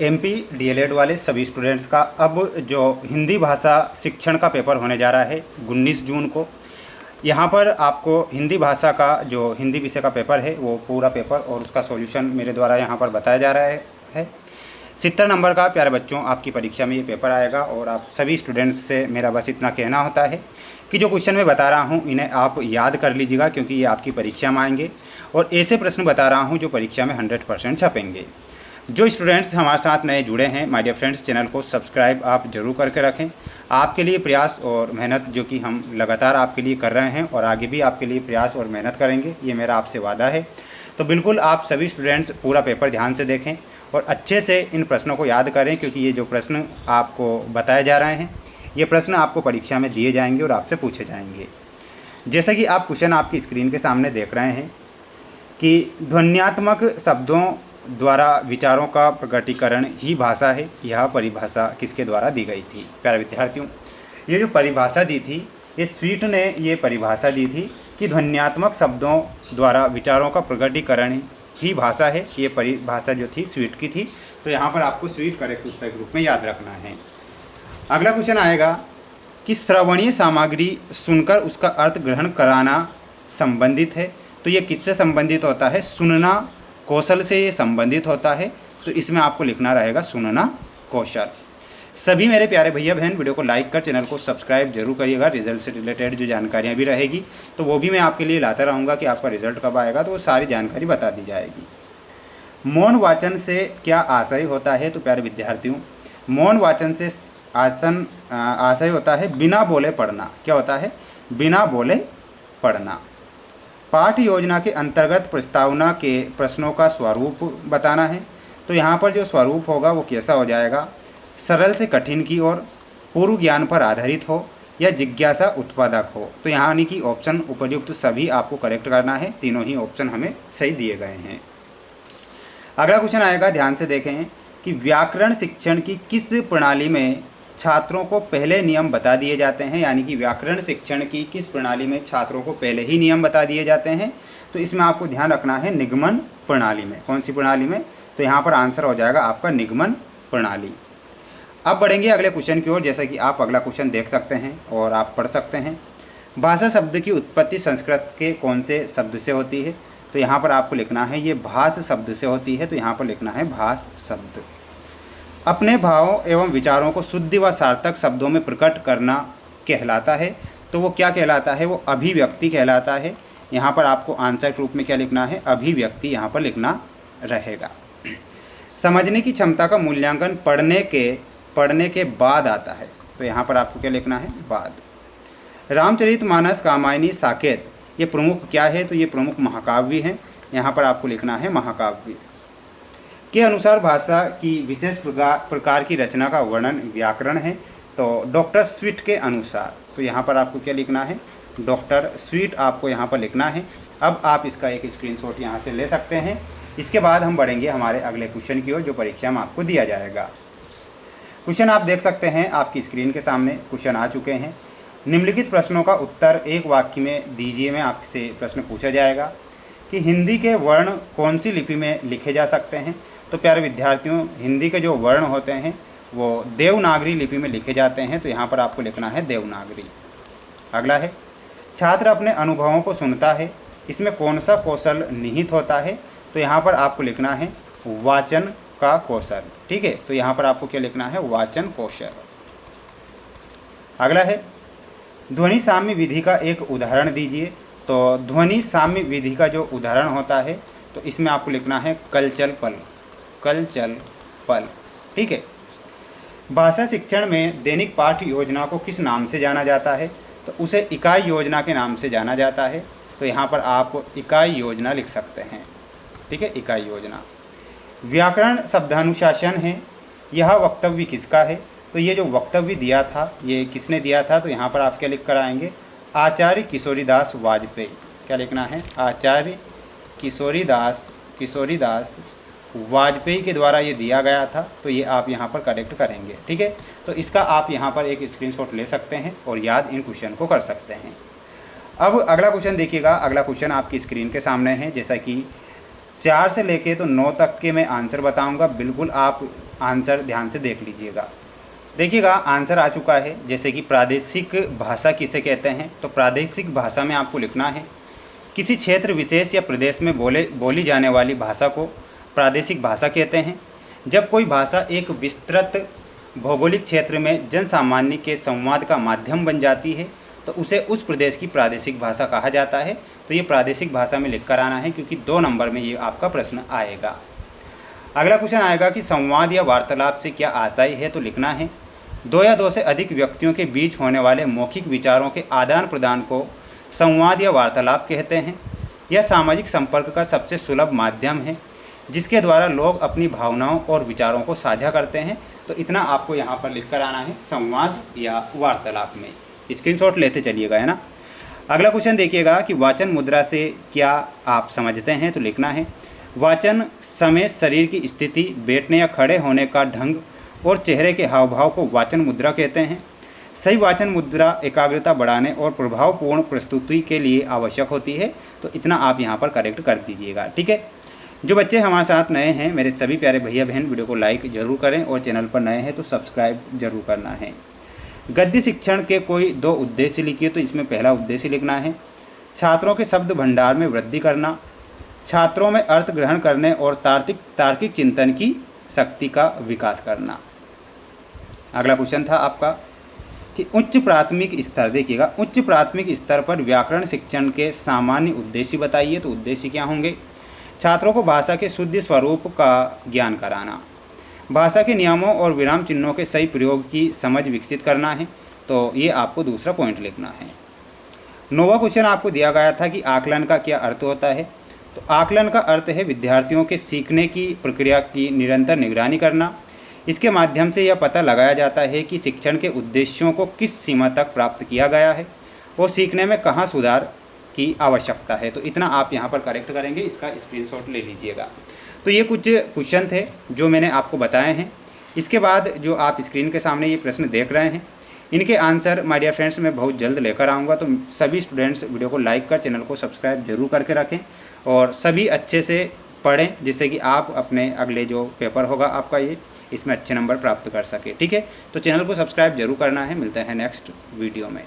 MP DElEd वाले सभी students का अब जो हिंदी भाषा शिक्षण का पेपर होने जा रहा है 19 जून को। यहाँ पर आपको हिंदी भाषा का जो हिंदी विषय का पेपर है वो पूरा पेपर और उसका सॉल्यूशन मेरे द्वारा यहाँ पर बताया जा रहा है। 70 नंबर का प्यारे बच्चों आपकी परीक्षा में ये पेपर आएगा और आप सभी स्टूडेंट्स से मेरा बस इतना कहना होता है कि जो क्वेश्चन मैं बता रहा हूँ इन्हें आप याद कर लीजिएगा, क्योंकि ये आपकी परीक्षा में आएंगे और ऐसे प्रश्न बता रहा हूँ जो परीक्षा में 100% छपेंगे। जो स्टूडेंट्स हमारे साथ नए जुड़े हैं माय डियर फ्रेंड्स, चैनल को सब्सक्राइब आप ज़रूर करके रखें। आपके लिए प्रयास और मेहनत जो कि हम लगातार आपके लिए कर रहे हैं और आगे भी आपके लिए प्रयास और मेहनत करेंगे, ये मेरा आपसे वादा है। तो बिल्कुल आप सभी स्टूडेंट्स पूरा पेपर ध्यान से देखें और अच्छे से इन प्रश्नों को याद करें, क्योंकि ये जो प्रश्न आपको बताए जा रहे हैं ये प्रश्न आपको परीक्षा में दिए जाएंगे और आपसे पूछे जाएंगे। जैसा कि आप क्वेश्चन आपकी स्क्रीन के सामने देख रहे हैं कि ध्वन्यात्मक शब्दों द्वारा विचारों का प्रकटीकरण ही भाषा है, यह परिभाषा किसके द्वारा दी गई थी? प्यारे विद्यार्थियों, ये जो परिभाषा दी थी ये स्वीट ने ये परिभाषा दी थी कि ध्वन्यात्मक शब्दों द्वारा विचारों का प्रकटीकरण ही भाषा है। ये परिभाषा जो थी स्वीट की थी, तो यहाँ पर आपको स्वीट करेक्ट उत्तर के रूप में याद रखना है। अगला क्वेश्चन आएगा कि श्रवणीय सामग्री सुनकर उसका अर्थ ग्रहण कराना संबंधित है, तो ये किससे संबंधित होता है? सुनना कौशल से ये संबंधित होता है, तो इसमें आपको लिखना रहेगा सुनना कौशल। सभी मेरे प्यारे भैया बहन वीडियो को लाइक कर चैनल को सब्सक्राइब जरूर करिएगा। रिजल्ट से रिलेटेड जो जानकारियाँ भी रहेगी तो वो भी मैं आपके लिए लाता रहूँगा कि आपका रिजल्ट कब आएगा, तो वो सारी जानकारी बता दी जाएगी। मौन वाचन से क्या आशय होता है? तो प्यारे विद्यार्थियों, मौन वाचन से आशय होता है बिना बोले पढ़ना। क्या होता है? बिना बोले पढ़ना। पाठ योजना के अंतर्गत प्रस्तावना के प्रश्नों का स्वरूप बताना है, तो यहाँ पर जो स्वरूप होगा वो कैसा हो जाएगा? सरल से कठिन की ओर, पूर्व ज्ञान पर आधारित हो या जिज्ञासा उत्पादक हो। तो यहाँ यानी कि ऑप्शन उपयुक्त सभी आपको करेक्ट करना है, तीनों ही ऑप्शन हमें सही दिए गए हैं। अगला क्वेश्चन आएगा, ध्यान से देखें कि व्याकरण शिक्षण की किस प्रणाली में छात्रों को पहले नियम बता दिए जाते हैं? यानी कि व्याकरण शिक्षण की किस प्रणाली में छात्रों को पहले ही नियम बता दिए जाते हैं? तो इसमें आपको ध्यान रखना है निगमन प्रणाली में। कौन सी प्रणाली में? तो यहाँ पर आंसर हो जाएगा आपका निगमन प्रणाली। अब बढ़ेंगे अगले क्वेश्चन की ओर, जैसा कि आप अगला क्वेश्चन देख सकते हैं और आप पढ़ सकते हैं। भाषा शब्द की उत्पत्ति संस्कृत के कौन से शब्द से होती है? तो यहाँ पर आपको लिखना है ये भाष शब्द से होती है, तो यहाँ पर लिखना है भाष शब्द। अपने भावों एवं विचारों को शुद्ध व सार्थक शब्दों में प्रकट करना कहलाता है, तो वो क्या कहलाता है? वो अभिव्यक्ति कहलाता है। यहाँ पर आपको आंसर के रूप में क्या लिखना है? अभिव्यक्ति यहाँ पर लिखना रहेगा। समझने की क्षमता का मूल्यांकन पढ़ने के बाद आता है, तो यहाँ पर आपको क्या लिखना है? बाद। रामचरितमानस, कामायनी, साकेत ये प्रमुख क्या है? तो ये प्रमुख महाकाव्य हैं, यहाँ पर आपको लिखना है महाकाव्य। के अनुसार भाषा की विशेष प्रकार की रचना का वर्णन व्याकरण है, तो डॉक्टर स्वीट के अनुसार, तो यहाँ पर आपको क्या लिखना है? डॉक्टर स्वीट आपको यहाँ पर लिखना है। अब आप इसका एक स्क्रीनशॉट यहाँ से ले सकते हैं। इसके बाद हम बढ़ेंगे हमारे अगले क्वेश्चन की ओर जो परीक्षा में आपको दिया जाएगा। क्वेश्चन आप देख सकते हैं आपकी स्क्रीन के सामने क्वेश्चन आ चुके हैं। निम्नलिखित प्रश्नों का उत्तर एक वाक्य में दीजिए में आपसे प्रश्न पूछा जाएगा कि हिंदी के वर्ण कौन सी लिपि में लिखे जा सकते हैं? तो प्यारे विद्यार्थियों, हिंदी के जो वर्ण होते हैं वो देवनागरी लिपि में लिखे जाते हैं, तो यहाँ पर आपको लिखना है देवनागरी। अगला है, छात्र अपने अनुभवों को सुनता है, इसमें कौन सा कौशल निहित होता है? तो यहाँ पर आपको लिखना है वाचन का कौशल। ठीक है, तो यहाँ पर आपको क्या लिखना है? वाचन कौशल। अगला है, ध्वनि साम्य विधि का एक उदाहरण दीजिए। तो ध्वनि साम्य विधि का जो उदाहरण होता है तो इसमें आपको लिखना है कल चल पल, कल चल पल। ठीक है, भाषा शिक्षण में दैनिक पाठ योजना को किस नाम से जाना जाता है? तो उसे इकाई योजना के नाम से जाना जाता है, तो यहाँ पर आप इकाई योजना लिख सकते हैं। ठीक है, इकाई योजना। व्याकरण शब्दानुशासन है, यह वक्तव्य किसका है? तो ये जो वक्तव्य दिया था ये किसने दिया था? तो यहाँ पर आप क्या लिख कर आएंगे? आचार्य किशोरीदास वाजपेयी। क्या लिखना है? आचार्य किशोरीदास वाजपेयी के द्वारा ये दिया गया था, तो ये आप यहाँ पर करेक्ट करेंगे। ठीक है, तो इसका आप यहाँ पर एक स्क्रीनशॉट ले सकते हैं और याद इन क्वेश्चन को कर सकते हैं। अब अगला क्वेश्चन देखिएगा। अगला क्वेश्चन आपकी स्क्रीन के सामने है। जैसा कि 4 से लेके तो 9 तक के मैं आंसर बताऊंगा, बिल्कुल आप आंसर ध्यान से देख लीजिएगा। देखिएगा आंसर आ चुका है। जैसे कि प्रादेशिक भाषा किसे कहते हैं, तो प्रादेशिक भाषा में आपको लिखना है किसी क्षेत्र विशेष या प्रदेश में बोली जाने वाली भाषा को प्रादेशिक भाषा कहते हैं। जब कोई भाषा एक विस्तृत भौगोलिक क्षेत्र में जन सामान्य के संवाद का माध्यम बन जाती है तो उसे उस प्रदेश की प्रादेशिक भाषा कहा जाता है। तो ये प्रादेशिक भाषा में लिख कर आना है, क्योंकि 2 नंबर में ये आपका प्रश्न आएगा। अगला क्वेश्चन आएगा कि संवाद या वार्तालाप से क्या आशय है, तो लिखना है 2 या 2 से अधिक व्यक्तियों के बीच होने वाले मौखिक विचारों के आदान प्रदान को संवाद या वार्तालाप कहते हैं। यह सामाजिक संपर्क का सबसे सुलभ माध्यम है जिसके द्वारा लोग अपनी भावनाओं और विचारों को साझा करते हैं। तो इतना आपको यहाँ पर लिख कर आना है संवाद या वार्तालाप में। स्क्रीनशॉट लेते चलिएगा, है ना। अगला क्वेश्चन देखिएगा कि वाचन मुद्रा से क्या आप समझते हैं, तो लिखना है वाचन समय शरीर की स्थिति, बैठने या खड़े होने का ढंग और चेहरे के हाव भाव को वाचन मुद्रा कहते हैं। सही वाचन मुद्रा एकाग्रता बढ़ाने और प्रभावपूर्ण प्रस्तुति के लिए आवश्यक होती है। तो इतना आप यहाँ पर करेक्ट कर दीजिएगा, ठीक है। जो बच्चे हमारे साथ नए हैं, मेरे सभी प्यारे भैया बहन, वीडियो को लाइक जरूर करें और चैनल पर नए हैं तो सब्सक्राइब जरूर करना है। गद्य शिक्षण के कोई 2 उद्देश्य लिखिए, तो इसमें पहला उद्देश्य लिखना है छात्रों के शब्द भंडार में वृद्धि करना, छात्रों में अर्थ ग्रहण करने और तार्किक चिंतन की शक्ति का विकास करना। अगला क्वेश्चन था आपका कि उच्च प्राथमिक स्तर, देखिएगा उच्च प्राथमिक स्तर पर व्याकरण शिक्षण के सामान्य उद्देश्य बताइए। तो उद्देश्य क्या होंगे? छात्रों को भाषा के शुद्ध स्वरूप का ज्ञान कराना, भाषा के नियमों और विराम चिन्हों के सही प्रयोग की समझ विकसित करना है। तो ये आपको दूसरा पॉइंट लिखना है। 9वां क्वेश्चन आपको दिया गया था कि आकलन का क्या अर्थ होता है। तो आकलन का अर्थ है विद्यार्थियों के सीखने की प्रक्रिया की निरंतर निगरानी करना। इसके माध्यम से यह पता लगाया जाता है कि शिक्षण के उद्देश्यों को किस सीमा तक प्राप्त किया गया है और सीखने में कहाँ सुधार की आवश्यकता है। तो इतना आप यहाँ पर करेक्ट करेंगे, इसका स्क्रीनशॉट ले लीजिएगा। तो ये कुछ क्वेश्चन थे जो मैंने आपको बताए हैं। इसके बाद जो आप स्क्रीन के सामने ये प्रश्न देख रहे हैं, इनके आंसर माय डियर फ्रेंड्स मैं बहुत जल्द लेकर आऊँगा। तो सभी स्टूडेंट्स वीडियो को लाइक कर, चैनल को सब्सक्राइब जरूर करके रखें और सभी अच्छे से पढ़ें, जिससे कि आप अपने अगले जो पेपर होगा आपका ये, इसमें अच्छे नंबर प्राप्त कर सके, ठीक है। तो चैनल को सब्सक्राइब जरूर करना है। मिलते हैं नेक्स्ट वीडियो में।